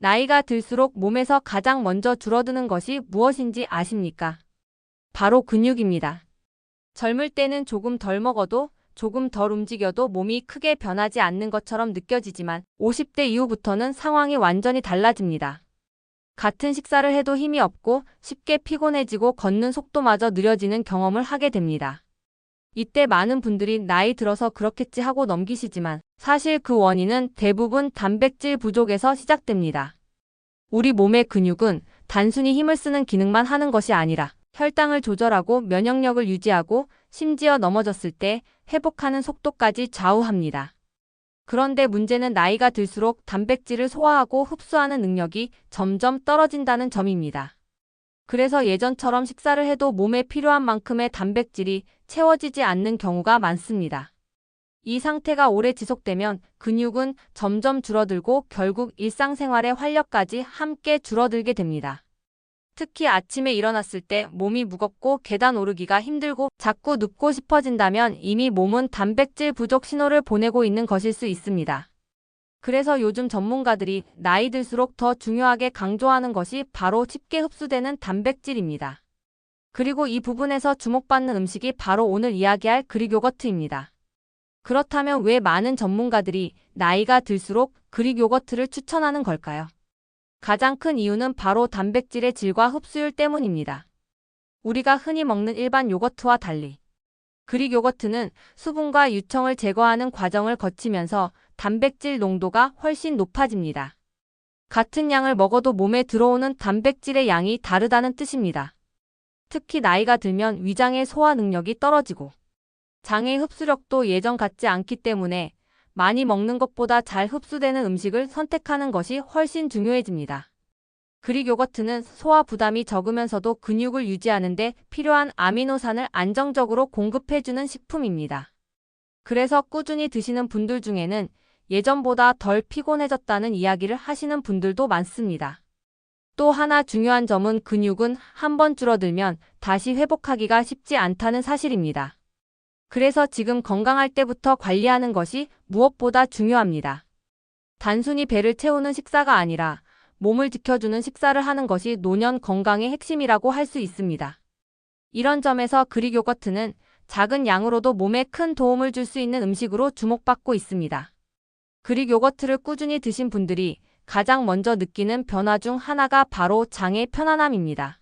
나이가 들수록 몸에서 가장 먼저 줄어드는 것이 무엇인지 아십니까? 바로 근육입니다. 젊을 때는 조금 덜 먹어도 조금 덜 움직여도 몸이 크게 변하지 않는 것처럼 느껴지지만 50대 이후부터는 상황이 완전히 달라집니다. 같은 식사를 해도 힘이 없고 쉽게 피곤해지고 걷는 속도마저 느려지는 경험을 하게 됩니다. 이때 많은 분들이 나이 들어서 그렇겠지 하고 넘기시지만 사실 그 원인은 대부분 단백질 부족에서 시작됩니다. 우리 몸의 근육은 단순히 힘을 쓰는 기능만 하는 것이 아니라 혈당을 조절하고 면역력을 유지하고 심지어 넘어졌을 때 회복하는 속도까지 좌우합니다. 그런데 문제는 나이가 들수록 단백질을 소화하고 흡수하는 능력이 점점 떨어진다는 점입니다. 그래서 예전처럼 식사를 해도 몸에 필요한 만큼의 단백질이 채워지지 않는 경우가 많습니다. 이 상태가 오래 지속되면 근육은 점점 줄어들고 결국 일상생활의 활력까지 함께 줄어들게 됩니다. 특히 아침에 일어났을 때 몸이 무겁고 계단 오르기가 힘들고 자꾸 눕고 싶어진다면 이미 몸은 단백질 부족 신호를 보내고 있는 것일 수 있습니다. 그래서 요즘 전문가들이 나이 들수록 더 중요하게 강조하는 것이 바로 쉽게 흡수되는 단백질입니다. 그리고 이 부분에서 주목받는 음식이 바로 오늘 이야기할 그릭 요거트입니다. 그렇다면 왜 많은 전문가들이 나이가 들수록 그릭 요거트를 추천하는 걸까요? 가장 큰 이유는 바로 단백질의 질과 흡수율 때문입니다. 우리가 흔히 먹는 일반 요거트와 달리 그릭 요거트는 수분과 유청을 제거하는 과정을 거치면서 단백질 농도가 훨씬 높아집니다. 같은 양을 먹어도 몸에 들어오는 단백질의 양이 다르다는 뜻입니다. 특히 나이가 들면 위장의 소화 능력이 떨어지고 장의 흡수력도 예전 같지 않기 때문에 많이 먹는 것보다 잘 흡수되는 음식을 선택하는 것이 훨씬 중요해집니다. 그릭 요거트는 소화 부담이 적으면서도 근육을 유지하는 데 필요한 아미노산을 안정적으로 공급해주는 식품입니다. 그래서 꾸준히 드시는 분들 중에는 예전보다 덜 피곤해졌다는 이야기를 하시는 분들도 많습니다. 또 하나 중요한 점은 근육은 한번 줄어들면 다시 회복하기가 쉽지 않다는 사실입니다. 그래서 지금 건강할 때부터 관리하는 것이 무엇보다 중요합니다. 단순히 배를 채우는 식사가 아니라 몸을 지켜주는 식사를 하는 것이 노년 건강의 핵심이라고 할 수 있습니다. 이런 점에서 그릭 요거트는 작은 양으로도 몸에 큰 도움을 줄 수 있는 음식으로 주목받고 있습니다. 그릭 요거트를 꾸준히 드신 분들이 가장 먼저 느끼는 변화 중 하나가 바로 장의 편안함입니다.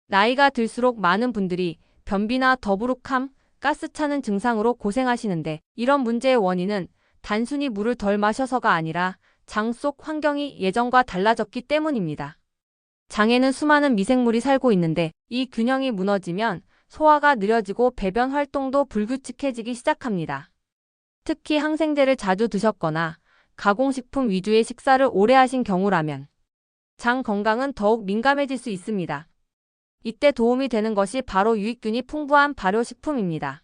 나이가 들수록 많은 분들이 변비나 더부룩함, 가스 차는 증상으로 고생하시는데 이런 문제의 원인은 단순히 물을 덜 마셔서가 아니라 장 속 환경이 예전과 달라졌기 때문입니다. 장에는 수많은 미생물이 살고 있는데 이 균형이 무너지면 소화가 느려지고 배변 활동도 불규칙해지기 시작합니다. 특히 항생제를 자주 드셨거나 가공식품 위주의 식사를 오래 하신 경우라면 장 건강은 더욱 민감해질 수 있습니다. 이때 도움이 되는 것이 바로 유익균이 풍부한 발효식품입니다.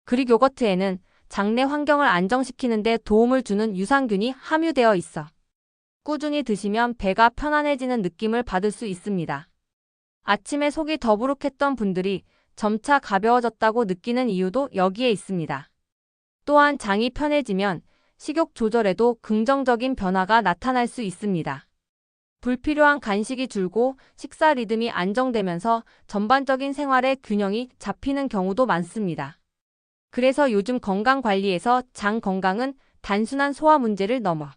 그릭 요거트에는 장내 환경을 안정시키는 데 도움을 주는 유산균이 함유되어 있어 꾸준히 드시면 배가 편안해지는 느낌을 받을 수 있습니다. 아침에 속이 더부룩했던 분들이 점차 가벼워졌다고 느끼는 이유도 여기에 있습니다. 또한 장이 편해지면 식욕 조절에도 긍정적인 변화가 나타날 수 있습니다. 불필요한 간식이 줄고 식사 리듬이 안정되면서 전반적인 생활의 균형이 잡히는 경우도 많습니다. 그래서 요즘 건강관리에서 장 건강은 단순한 소화 문제를 넘어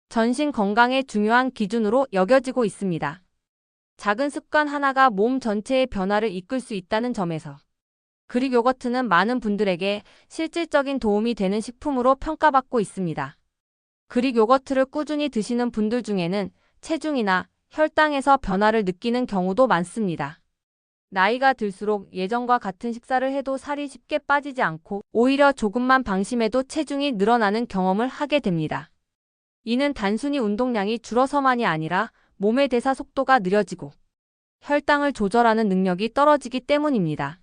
전신 건강의 중요한 기준으로 여겨지고 있습니다. 작은 습관 하나가 몸 전체의 변화를 이끌 수 있다는 점에서 그릭 요거트는 많은 분들에게 실질적인 도움이 되는 식품으로 평가받고 있습니다. 그릭 요거트를 꾸준히 드시는 분들 중에는 체중이나 혈당에서 변화를 느끼는 경우도 많습니다. 나이가 들수록 예전과 같은 식사를 해도 살이 쉽게 빠지지 않고 오히려 조금만 방심해도 체중이 늘어나는 경험을 하게 됩니다. 이는 단순히 운동량이 줄어서만이 아니라 몸의 대사 속도가 느려지고 혈당을 조절하는 능력이 떨어지기 때문입니다.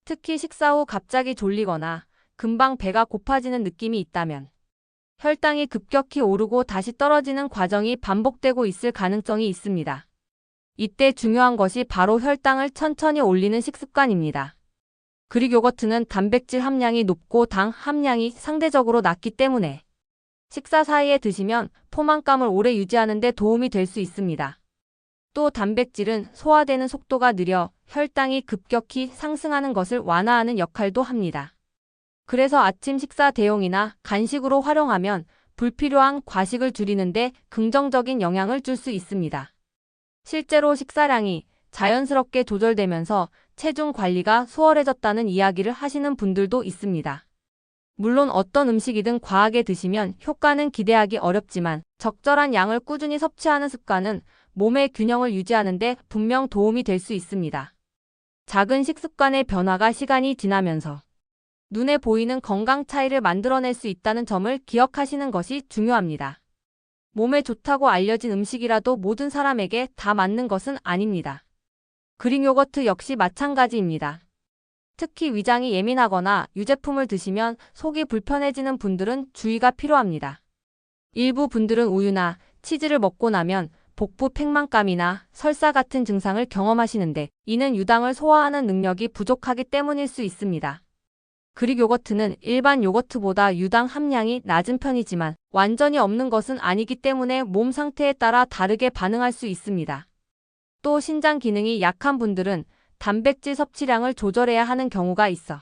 특히 식사 후 갑자기 졸리거나 금방 배가 고파지는 느낌이 있다면 혈당이 급격히 오르고 다시 떨어지는 과정이 반복되고 있을 가능성이 있습니다. 이때 중요한 것이 바로 혈당을 천천히 올리는 식습관입니다. 그릭 요거트는 단백질 함량이 높고 당 함량이 상대적으로 낮기 때문에 식사 사이에 드시면 포만감을 오래 유지하는 데 도움이 될 수 있습니다. 또 단백질은 소화되는 속도가 느려 혈당이 급격히 상승하는 것을 완화하는 역할도 합니다. 그래서 아침 식사 대용이나 간식으로 활용하면 불필요한 과식을 줄이는데 긍정적인 영향을 줄 수 있습니다. 실제로 식사량이 자연스럽게 조절되면서 체중 관리가 수월해졌다는 이야기를 하시는 분들도 있습니다. 물론 어떤 음식이든 과하게 드시면 효과는 기대하기 어렵지만 적절한 양을 꾸준히 섭취하는 습관은 몸의 균형을 유지하는 데 분명 도움이 될 수 있습니다. 작은 식습관의 변화가 시간이 지나면서 눈에 보이는 건강 차이를 만들어낼 수 있다는 점을 기억하시는 것이 중요합니다. 몸에 좋다고 알려진 음식이라도 모든 사람에게 다 맞는 것은 아닙니다. 그릭 요거트 역시 마찬가지입니다. 특히 위장이 예민하거나 유제품을 드시면 속이 불편해지는 분들은 주의가 필요합니다. 일부 분들은 우유나 치즈를 먹고 나면 복부 팽만감이나 설사 같은 증상을 경험하시는데 이는 유당을 소화하는 능력이 부족하기 때문일 수 있습니다. 그릭 요거트는 일반 요거트보다 유당 함량이 낮은 편이지만 완전히 없는 것은 아니기 때문에 몸 상태에 따라 다르게 반응할 수 있습니다. 또 신장 기능이 약한 분들은 단백질 섭취량을 조절해야 하는 경우가 있어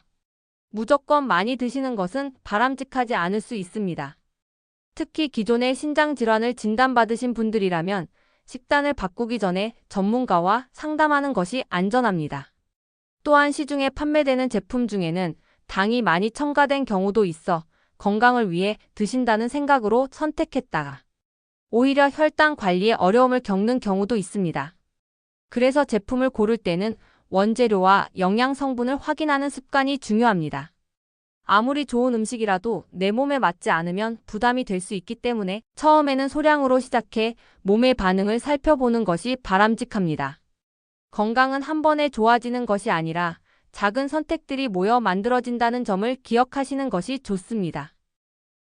무조건 많이 드시는 것은 바람직하지 않을 수 있습니다. 특히 기존의 신장 질환을 진단받으신 분들이라면 식단을 바꾸기 전에 전문가와 상담하는 것이 안전합니다. 또한 시중에 판매되는 제품 중에는 당이 많이 첨가된 경우도 있어 건강을 위해 드신다는 생각으로 선택했다가 오히려 혈당 관리에 어려움을 겪는 경우도 있습니다. 그래서 제품을 고를 때는 원재료와 영양 성분을 확인하는 습관이 중요합니다. 아무리 좋은 음식이라도 내 몸에 맞지 않으면 부담이 될 수 있기 때문에 처음에는 소량으로 시작해 몸의 반응을 살펴보는 것이 바람직합니다. 건강은 한 번에 좋아지는 것이 아니라 작은 선택들이 모여 만들어진다는 점을 기억하시는 것이 좋습니다.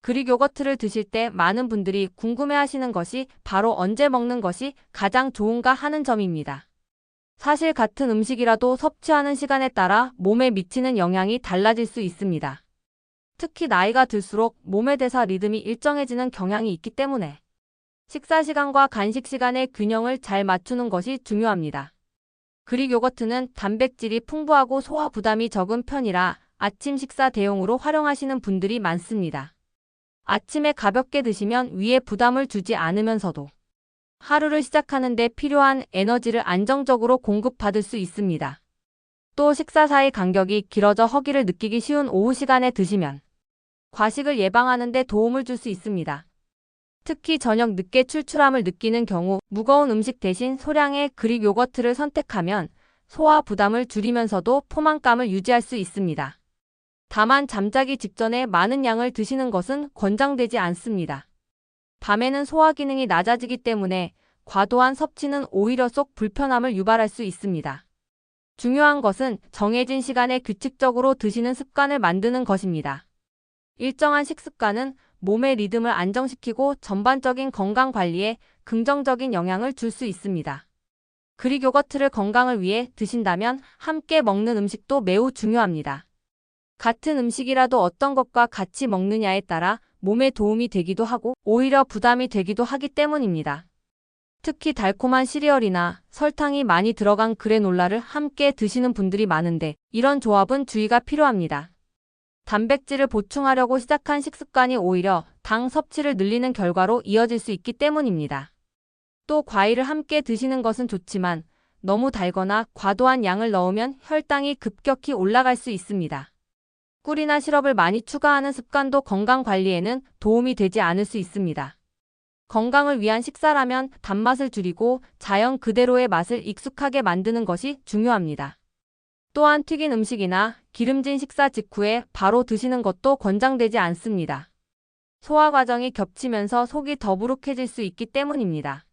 그릭 요거트를 드실 때 많은 분들이 궁금해하시는 것이 바로 언제 먹는 것이 가장 좋은가 하는 점입니다. 사실 같은 음식이라도 섭취하는 시간에 따라 몸에 미치는 영향이 달라질 수 있습니다. 특히 나이가 들수록 몸의 대사 리듬이 일정해지는 경향이 있기 때문에 식사 시간과 간식 시간의 균형을 잘 맞추는 것이 중요합니다. 그릭 요거트는 단백질이 풍부하고 소화 부담이 적은 편이라 아침 식사 대용으로 활용하시는 분들이 많습니다. 아침에 가볍게 드시면 위에 부담을 주지 않으면서도 하루를 시작하는 데 필요한 에너지를 안정적으로 공급받을 수 있습니다. 또 식사 사이 간격이 길어져 허기를 느끼기 쉬운 오후 시간에 드시면 과식을 예방하는 데 도움을 줄 수 있습니다. 특히 저녁 늦게 출출함을 느끼는 경우 무거운 음식 대신 소량의 그릭 요거트를 선택하면 소화 부담을 줄이면서도 포만감을 유지할 수 있습니다. 다만 잠자기 직전에 많은 양을 드시는 것은 권장되지 않습니다. 밤에는 소화 기능이 낮아지기 때문에 과도한 섭취는 오히려 속 불편함을 유발할 수 있습니다. 중요한 것은 정해진 시간에 규칙적으로 드시는 습관을 만드는 것입니다. 일정한 식습관은 몸의 리듬을 안정시키고 전반적인 건강 관리에 긍정적인 영향을 줄 수 있습니다. 그릭 요거트를 건강을 위해 드신다면 함께 먹는 음식도 매우 중요합니다. 같은 음식이라도 어떤 것과 같이 먹느냐에 따라 몸에 도움이 되기도 하고 오히려 부담이 되기도 하기 때문입니다. 특히 달콤한 시리얼이나 설탕이 많이 들어간 그래놀라를 함께 드시는 분들이 많은데 이런 조합은 주의가 필요합니다. 단백질을 보충하려고 시작한 식습관이 오히려 당 섭취를 늘리는 결과로 이어질 수 있기 때문입니다. 또 과일을 함께 드시는 것은 좋지만 너무 달거나 과도한 양을 넣으면 혈당이 급격히 올라갈 수 있습니다. 꿀이나 시럽을 많이 추가하는 습관도 건강 관리에는 도움이 되지 않을 수 있습니다. 건강을 위한 식사라면 단맛을 줄이고 자연 그대로의 맛을 익숙하게 만드는 것이 중요합니다. 또한 튀긴 음식이나 기름진 식사 직후에 바로 드시는 것도 권장되지 않습니다. 소화 과정이 겹치면서 속이 더부룩해질 수 있기 때문입니다.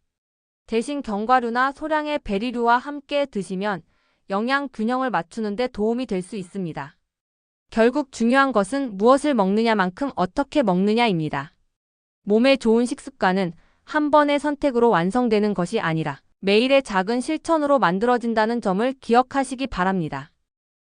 대신 견과류나 소량의 베리류와 함께 드시면 영양 균형을 맞추는 데 도움이 될 수 있습니다. 결국 중요한 것은 무엇을 먹느냐만큼 어떻게 먹느냐입니다. 몸에 좋은 식습관은 한 번의 선택으로 완성되는 것이 아니라 매일의 작은 실천으로 만들어진다는 점을 기억하시기 바랍니다.